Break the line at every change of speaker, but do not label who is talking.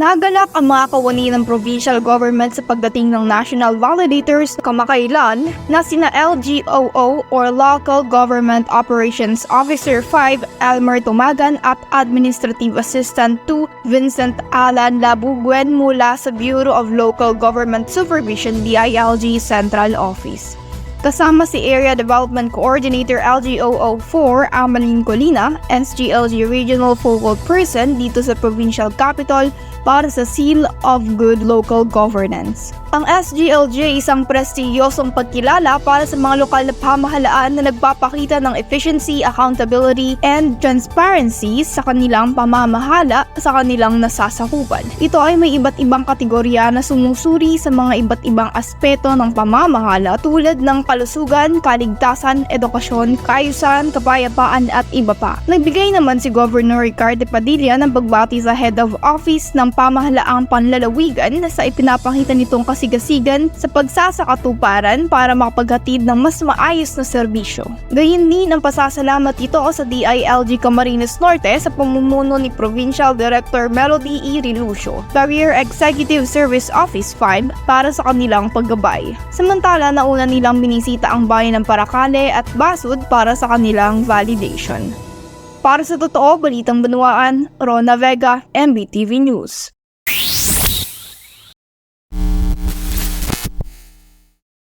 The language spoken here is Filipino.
Nagalak ang mga kawani ng provincial government sa pagdating ng national validators kamakailan na sina LGOO or Local Government Operations Officer 5 Elmer Tumagan at Administrative Assistant 2 Vincent Alan Labuguen mula sa Bureau of Local Government Supervision DILG Central Office. Kasama si Area Development Coordinator LGOO4 Amalin Colina, SGLG Regional Focal Person dito sa Provincial Capital para sa Seal of Good Local Governance. Ang SGLG isang prestiyosong pagkilala para sa mga lokal na pamahalaan na nagpapakita ng efficiency, accountability, and transparency sa kanilang pamamahala sa kanilang nasasakupan. Ito ay may iba't ibang kategorya na sumusuri sa mga iba't ibang aspeto ng pamamahala tulad ng kalusugan, kaligtasan, edukasyon, kaayusan, kapayapaan at iba pa. Nagbigay naman si Governor Ricardo Padilla ng pagbati sa Head of Office ng Pamahalaang Panlalawigan sa ipinapakita nitong kasigasigan sa pagsasakatuparan para makapaghatid ng mas maayos na serbisyo. Gayun din ang pasasalamat ito sa DILG Camarines Norte sa pamumuno ni Provincial Director Melody E. Relucio, Career Executive Service Office 5 para sa kanilang paggabay. Samantala, nauna nilang binisita ang bayan ng Paracale at Basud para sa kanilang validation. Para sa totoo, Balitang Banwaan, Rona Vega, MBTV News.